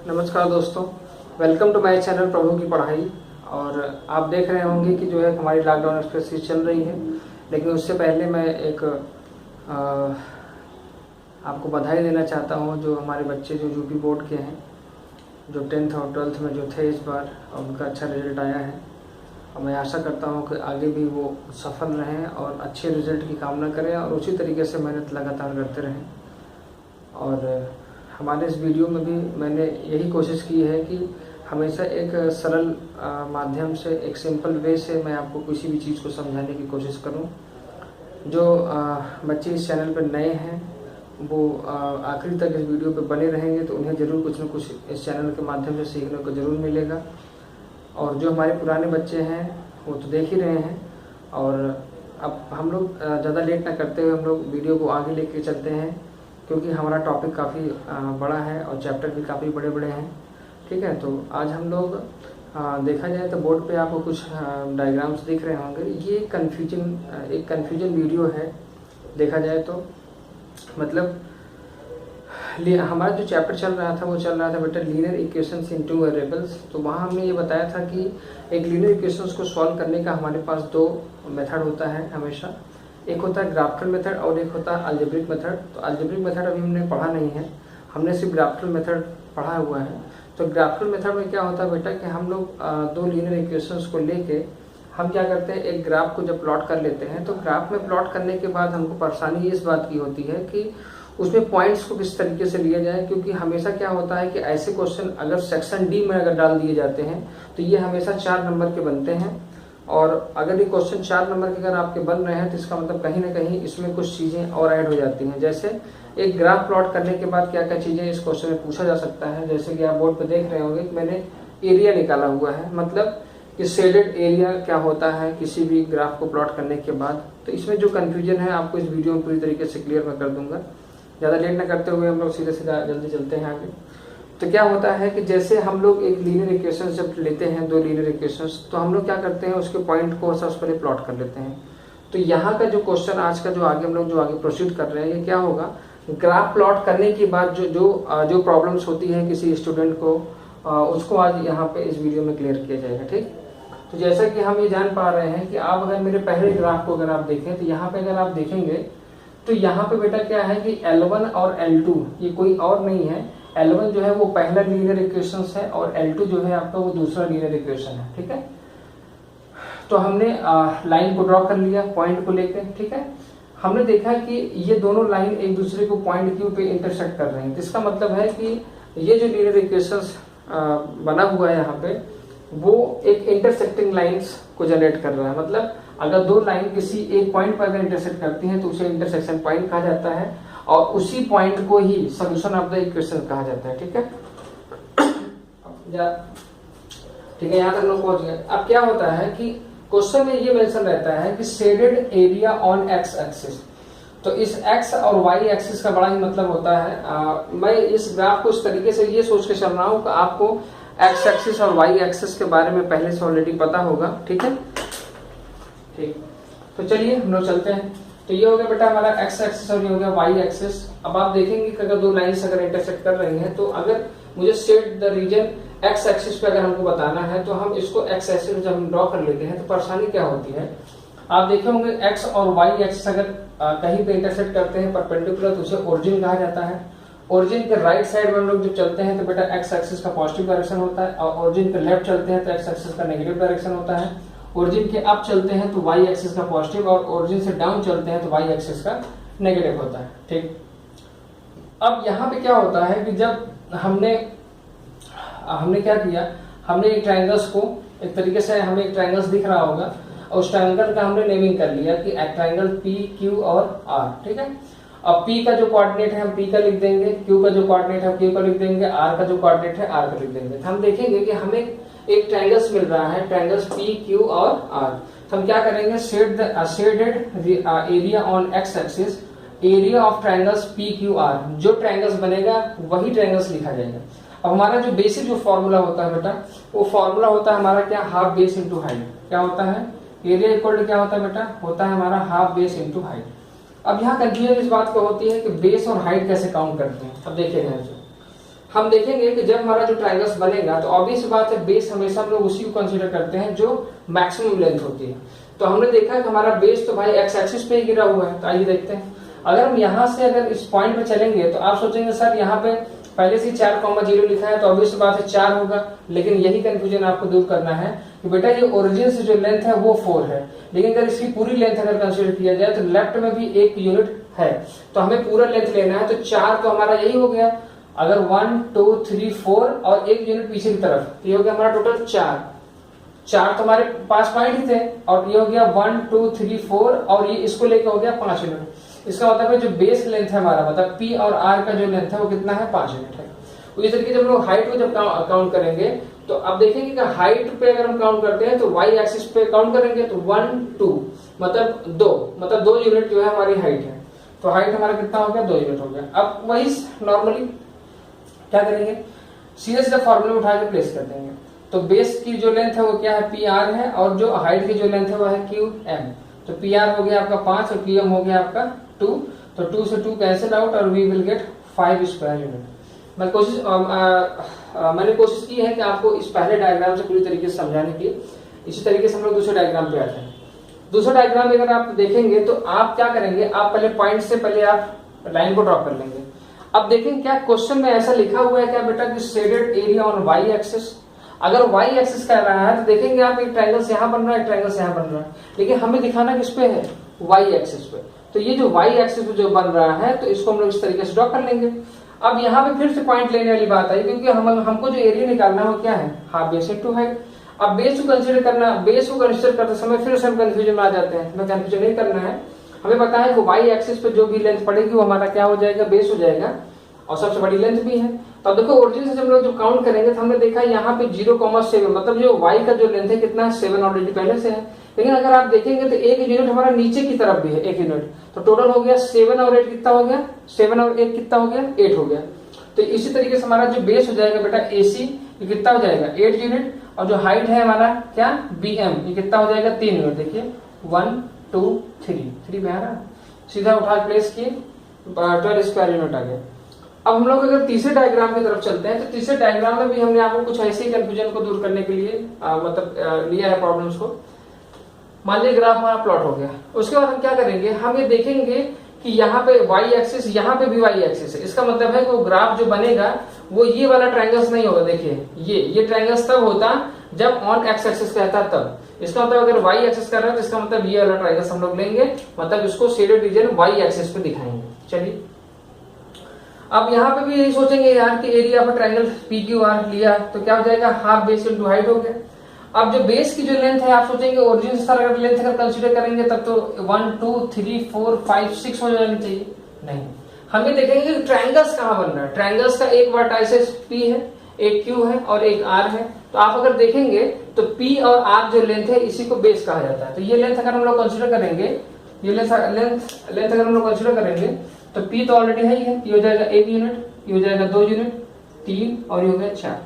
नमस्कार दोस्तों, welcome to my channel प्रभु की पढ़ाई। और आप देख रहे होंगे कि जो है हमारी लॉकडाउन एक्सप्रेस चल रही है। लेकिन उससे पहले मैं एक आपको बधाई देना चाहता हूं जो हमारे बच्चे जो यूपी बोर्ड के हैं, जो 10th और 12th में जो थे इस बार, और उनका अच्छा रिजल्ट आया है। और मैं आशा करता हूं कि आगे भी वो सफल रहें और अच्छे रिजल्ट की कामना करें और उसी तरीके से मेहनत लगातार करते रहें। और हमारे इस वीडियो में भी मैंने यही कोशिश की है कि हमेशा एक सरल माध्यम से, एक सिंपल वे से मैं आपको किसी भी चीज़ को समझाने की कोशिश करूं। जो बच्चे इस चैनल पर नए हैं वो आखिरी तक इस वीडियो पर बने रहेंगे तो उन्हें ज़रूर कुछ न कुछ इस चैनल के माध्यम से सीखने को ज़रूर मिलेगा। और जो हमारे पुराने बच्चे हैं वो तो देख ही रहे हैं। और अब हम लोग ज़्यादा लेट ना करते हुए हम लोग वीडियो को आगे लेके चलते हैं, क्योंकि हमारा टॉपिक काफ़ी बड़ा है और चैप्टर भी काफ़ी बड़े बड़े हैं। ठीक है, तो आज हम लोग देखा जाए तो बोर्ड पे आपको कुछ डायग्राम्स दिख रहे होंगे। ये एक कन्फ्यूजन वीडियो है देखा जाए तो। मतलब हमारा जो चैप्टर चल रहा था वो चल रहा था बेटा लीनियर इक्वेशंस इन टू वेरिएबल्स। तो वहाँ हमने ये बताया था कि एक लीनियर इक्वेशंस को सॉल्व करने का हमारे पास दो मेथड होता है हमेशा। एक होता है ग्राफिकल मेथड और एक होता है अलजेब्रिक मेथड। तो अलजेब्रिक मेथड अभी हमने पढ़ा नहीं है, हमने सिर्फ ग्राफिकल मेथड पढ़ा हुआ है। तो ग्राफिकल मेथड में क्या होता है बेटा कि हम लोग दो लीनियर इक्वेशंस को लेके हम क्या करते हैं, एक ग्राफ को जब प्लॉट कर लेते हैं तो ग्राफ में प्लॉट करने के बाद हमको परेशानी इस बात की होती है कि उसमें पॉइंट्स को किस तरीके से लिया जाए। क्योंकि हमेशा क्या होता है कि ऐसे क्वेश्चन अगर सेक्शन डी में अगर डाल दिए जाते हैं तो ये हमेशा 4 नंबर के बनते हैं। और अगर ये क्वेश्चन 4 नंबर के अगर आपके बन रहे हैं तो इसका मतलब कहीं ना कहीं इसमें कुछ चीज़ें और ऐड हो जाती हैं। जैसे एक ग्राफ प्लॉट करने के बाद क्या क्या चीज़ें इस क्वेश्चन में पूछा जा सकता है। जैसे कि आप बोर्ड पर देख रहे होंगे कि मैंने एरिया निकाला हुआ है, मतलब कि शेडेड एरिया क्या होता है किसी भी ग्राफ को प्लॉट करने के बाद। तो इसमें जो कन्फ्यूजन है आपको इस वीडियो में पूरी तरीके से क्लियर मैं कर दूंगा। ज़्यादा लेट न करते हुए हम लोग सीधे जल्दी चलते हैं आगे। तो क्या होता है कि जैसे हम लोग एक लीनियर इक्वेशन जब लेते हैं, दो लीनियर इक्वेशंस, तो हम लोग क्या करते हैं उसके पॉइंट को सबसे पहले प्लॉट कर लेते हैं। तो यहाँ का जो क्वेश्चन आज का जो आगे हम लोग आगे प्रोसीड कर रहे हैं, ये क्या होगा, ग्राफ प्लॉट करने के बाद जो प्रॉब्लम्स होती है किसी स्टूडेंट को, उसको आज यहाँ पे इस वीडियो में क्लियर किया जाएगा। ठीक, तो जैसा कि हम ये जान पा रहे हैं कि आप अगर मेरे पहले ग्राफ को अगर आप देखें तो यहाँ पे अगर आप देखेंगे तो यहाँ पे बेटा क्या है कि L1 और L2 ये कोई और नहीं है। L1 जो है वो पहला लीनियर इक्वेशन है और L2 जो है आपका वो दूसरा लीनियर इक्वेशन है। ठीक है, तो हमने लाइन को ड्रॉ कर लिया पॉइंट को लेकर। ठीक है, हमने देखा कि ये दोनों लाइन एक दूसरे को पॉइंट Q पे इंटरसेक्ट कर रहे हैं। इसका मतलब है कि ये जो लीनियर इक्वेशन बना हुआ है यहाँ पे वो एक इंटरसेक्टिंग लाइन्स को जनरेट कर रहा है। मतलब अगर दो लाइन किसी एक पॉइंट पर अगर इंटरसेक्ट करती हैं तो उसे इंटरसेक्शन पॉइंट कहा जाता है और उसी पॉइंट को ही सॉल्यूशन ऑफ द इक्वेशन कहा जाता है। ठीक है, ठीक है, यहाँ तक लोग पहुंच गए। अब क्या होता है कि क्वेश्चन में ये मेंशन रहता है कि shaded area on x axis. तो इस एक्स और वाई एक्सिस का बड़ा ही मतलब होता है। मैं इस ग्राफ को इस तरीके से ये सोच के चल रहा हूँ कि आपको एक्स एक्सिस और वाई एक्सिस के बारे में पहले से ऑलरेडी पता होगा। ठीक है, ठीक, तो चलिए हम लोग चलते हैं। तो ये हो गया बेटा हमारा एक्स एक्सिस और ये हो गया वाई एक्सिस। अब आप देखेंगे कि अगर दो लाइंस अगर इंटरसेक्ट कर रही हैं तो अगर मुझे shade the region x axis पे अगर हमको बताना है तो हम इसको एक्स एक्सिस जब हम ड्रॉ कर लेते हैं तो परेशानी क्या होती है, आप देखे होंगे एक्स और वाई एक्सिस अगर कहीं पे इंटरसेक्ट करते हैं परपेंडिकुलर तो उसे ओरिजिन कहा जाता है। ओरिजिन के राइट साइड में हम लोग जब चलते हैं तो बेटा एक्स एक्सिस का पॉजिटिव डायरेक्शन होता है और ओरिजिन के लेफ्ट चलते हैं तो एक्स एक्सिस का नेगेटिव डायरेक्शन होता है। ओरिजिन के अप चलते हैं तो वाई एक्सिस का पॉजिटिव और ओरिजिन से डाउन चलते हैं तो वाई एक्सिस का नेगेटिव होता है। ठीक, अब यहाँ पे क्या होता है कि जब हमने क्या किया, हमने एक ट्रायंगल्स को एक तरीके से हमें एक ट्रायंगल्स दिख रहा होगा और उस ट्रायंगल का हमने नेमिंग कर लिया कि ट्रायंगल पी क्यू और आर। ठीक है, अब P का जो कोऑर्डिनेट है हम P का लिख देंगे, Q का जो कोऑर्डिनेट है Q का लिख देंगे, R का जो कोऑर्डिनेट है R का लिख देंगे। तो हम देखेंगे कि हमें एक ट्रायंगल्स मिल रहा है, ट्रायंगल्स P, Q और R। तो हम क्या करेंगे, shaded area on x axis, area of triangles P, Q, R। जो ट्रायंगल्स बनेगा वही ट्रायंगल्स लिखा जाएगा। अब हमारा जो बेसिक जो फॉर्मूला होता है बेटा, वो फॉर्मूला होता है हमारा क्या, हाफ बेस इंटू हाइट। क्या होता है, एरिया इक्वल टू क्या होता है बेटा, होता है हमारा हाफ बेस इंटू हाइट। अब यहाँ कंफ्यूजन इस बात को होती है कि बेस और हाइट कैसे काउंट करते हैं। अब देखिएगा, हम देखेंगे कि जब हमारा जो ट्रायंगल्स बनेगा तो ऑब्वियस बात है बेस हमेशा हम लोग उसी को कंसीडर करते हैं जो मैक्सिमम लेंथ होती है। तो हमने देखा कि हमारा बेस तो भाई एक्स एक्सिस पे ही गिरा हुआ है। तो आइए देखते हैं, अगर हम यहाँ से अगर इस पॉइंट पे चलेंगे तो आप सोचेंगे सर यहाँ पे पहले से 4,0 लिखा है तो ऑब्वियस बात है 4 होगा, लेकिन यही कंफ्यूजन आपको दूर करना है कि बेटा ये ओरिजिन से जो लेंथ है वो 4 है, लेकिन अगर इसकी पूरी लेंथ अगर कंसीडर किया जाए तो लेफ्ट में भी 1 यूनिट है, तो हमें पूरा लेंथ लेना है। तो 4 तो हमारा यही हो गया, अगर 1 2 3 4 और 1 यूनिट पीछे की तरफ, ये हो गया हमारा टोटल 4 तो हमारे पास पॉइंट ही थे, और ये हो गया 1 2 3 4 और ये इसको लेकर हो गया 5 यूनिट। इसका मतलब है जो बेस लेंथ है हमारा, मतलब पी और आर का जो लेंथ है वो कितना है, 5 यूनिट है। इस तरीके से हम लोग हाइट को जब काउंट करेंगे तो अब देखेंगे कि हाइट पे अगर हम काउंट करते हैं तो वाई एक्सिस पे काउंट करेंगे तो 1 2 मतलब 2 यूनिट जो है हमारी हाइट है। तो हाइट हमारा कितना हो गया, 2 यूनिट हो गया। अब वही नॉर्मली क्या करेंगे, सीधे सीधे फॉर्मूले उठा के प्लेस कर देंगे। तो बेस की जो लेंथ है वो क्या है, पी आर है, और जो हाइट की जो लेंथ है वो है क्यू एम। तो पी आर हो गया आपका 5 और क्यू एम हो गया आपका 2। तो 2 से 2 कैंसिल आउट और we will get 5 square unit. मैंने कोशिश की है कि आपको इस पहले डायग्राम से पूरी तरीके से समझाने की। इसी तरीके से हम लोग दूसरे डायग्राम पे आते हैं। दूसरा डायग्राम अगर आप देखेंगे तो आप क्या करेंगे, आप पहले पॉइंट से पहले आप लाइन को ड्रॉ कर लेंगे। अब देखेंगे क्या क्वेश्चन में ऐसा लिखा हुआ है क्या बेटा कि shaded area on y axis. अगर वाई एक्सिस कर रहा है तो देखेंगे आप एक ट्रायंगल यहाँ बन रहा है, एक ट्रायंगल यहाँ बन रहा है, लेकिन हमें दिखाना किस पे है, वाई एक्सिस पे। तो ये जो वाई एक्सिस पे जो बन रहा है तो इसको हम लोग इस तरीके से ड्रॉ कर लेंगे। अब यहाँ पे फिर से पॉइंट लेने वाली बात आई, क्योंकि हमको जो एरिया निकालना है वो क्या है, हाफ बेस इनटू हाइट। अब बेस को कंसीडर करना, बेस को कंसीडर करते समय फिर से हम कंफ्यूजन में आ जाते हैं। हमें कंफ्यूजन नहीं करना है, हमें पता है कि वाई एक्सिस पे जो भी लेंथ पड़ेगी वो हमारा क्या हो जाएगा, बेस हो जाएगा, और सबसे बड़ी लेंथ भी है। तो अब देखो ओरिजिन से जब लोग जो काउंट करेंगे तो हमने देखा यहाँ पे 0,7 मतलब जो y का जो लेंथ है कितना है, 7 ऑलरेडी पहले से है। लेकिन अगर आप देखेंगे तो 1 यूनिट हमारा नीचे की तरफ भी है, 1 यूनिट। तो टोटल हो गया 7 और 8 कितना हो गया, 7 और 1 कितना हो गया, 8 हो गया। तो इसी तरीके से हमारा जो बेस हो जाएगा बेटा AC, ये कितना हो जाएगा, 8 यूनिट, और जो हाइट है हमारा क्या, BM, ये कितना हो जाएगा, 3 यूनिट। देखिए 1 2 3 में आ रहा, सीधा उठा प्लेस किए, 12 स्क्वायर यूनिट आ गया। अब हम लोग अगर तीसरे डायग्राम की तरफ चलते हैं तो तीसरे डायग्राम में भी हमने आपको कुछ ऐसे ही कंफ्यूजन को दूर करने के लिए लिया है प्रॉब्लम्स को। मान लीजिए ग्राफ हमारा प्लॉट हो गया, उसके बाद हम क्या करेंगे, हम ये देखेंगे कि यहाँ पे वाई एक्सिस, यहाँ पे भी वाई एक्सिस है। इसका मतलब है कि वो ग्राफ जो बनेगा वो ये वाला ट्रायंगल्स नहीं होगा। देखिए ये ट्रायंगल्स तब होता जब ऑन एक्स एक्सिस कहता तब। इसका मतलब अगर वाई एक्सिस कर रहा है तो इसका मतलब ये वाला ट्रायंगल्स हम लोग लेंगे, मतलब इसको शेडेड रीजन वाई एक्सिस पे दिखाएंगे। चलिए अब यहाँ पे भी यही सोचेंगे यार कि एरिया ऑफ ट्रायंगल PQR लिया तो क्या हो जाएगा, हाफ बेस इनटू हाइट हो गया। अब जो बेस की जो लेंथ है आप सोचेंगे ओरिजिन से अगर लेंथ अगर कंसीडर करेंगे तब तो 1 2 3 4 5 6 हो जानी चाहिए, नहीं। हमें देखेंगे कि ट्रायंगल्स कहाँ बन रहा है। ट्रायंगल्स का एक वर्टाइसिस P है, एक Q है और एक R है। तो आप अगर देखेंगे तो P और R जो लेंथ है इसी को बेस कहा जाता है। तो ये लेंथ अगर हम लोग कंसीडर करेंगे, ये लेंथ अगर हम लोग कंसीडर करेंगे तो P तो ऑलरेडी है ही है, ये हो जाएगा 1 यूनिट, ये हो जाएगा 2 यूनिट, 3 और ये हो गया 4।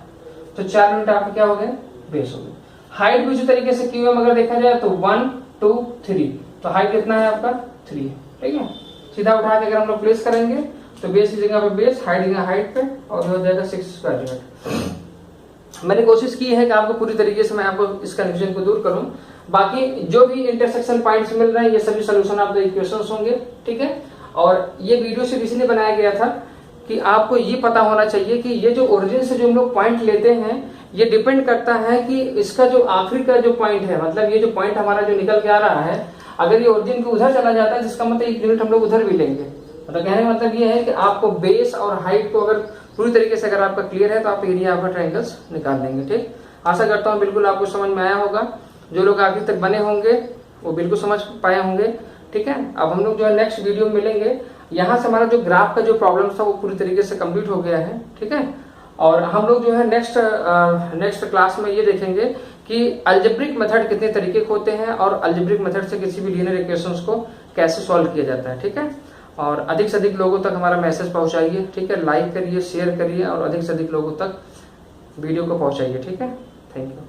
तो 4 यूनिट आपके क्या हो गए, बेस हो गए। हाइट भी उसी तरीके से QM अगर देखा जाए तो 1 2 3, तो हाइट कितना है आपका 3 है, ठीक है। सीधा उठा के अगर हम लोग प्लेस करेंगे तो बेस की जगह पे बेस, हाइट की जगह हाइट पे, और हो जाएगा 6 स्क्वायर यूनिट। मैंने कोशिश की है कि आपको पूरी तरीके से मैं आपको इस कंफ्यूजन को दूर करूं। बाकी जो भी इंटरसेक्शन पॉइंट्स मिल रहे हैं ये सभी सोल्यूशन ऑफ द इक्वेशंस होंगे, ठीक है। और ये वीडियो सिर्फ इसलिए बनाया गया था कि आपको ये पता होना चाहिए कि ये जो ओरिजिन से जो हम लोग पॉइंट लेते हैं ये डिपेंड करता है कि इसका जो आखिरी का जो पॉइंट है, मतलब ये जो पॉइंट हमारा जो निकल के आ रहा है, अगर ये ओरिजिन के उधर चला जाता है जिसका मतलब 1 यूनिट हम लोग उधर भी लेंगे। मतलब कहने का मतलब ये है कि आपको बेस और हाइट को अगर पूरी तरीके से अगर आपका क्लियर है तो आप एरिया ऑफ ट्रायंगल्स निकाल लेंगे, ठीक। आशा करता हूँ बिल्कुल आपको समझ में आया होगा। जो लोग आखिर तक बने होंगे वो बिल्कुल समझ पाए होंगे, ठीक है। अब हम लोग जो है नेक्स्ट वीडियो में मिलेंगे। यहाँ से हमारा जो ग्राफ का जो प्रॉब्लम था वो पूरी तरीके से कंप्लीट हो गया है, ठीक है। और हम लोग जो है नेक्स्ट क्लास में ये देखेंगे कि अलजेब्रिक मेथड कितने तरीके के होते हैं और अलजेब्रिक मेथड से किसी भी लीनियर इक्वेशंस को कैसे सॉल्व किया जाता है, ठीक है। और अधिक से अधिक लोगों तक हमारा मैसेज पहुंचाइए, ठीक है। लाइक करिए, शेयर करिए और अधिक से अधिक लोगों तक वीडियो को पहुंचाइए, ठीक है। Thank you.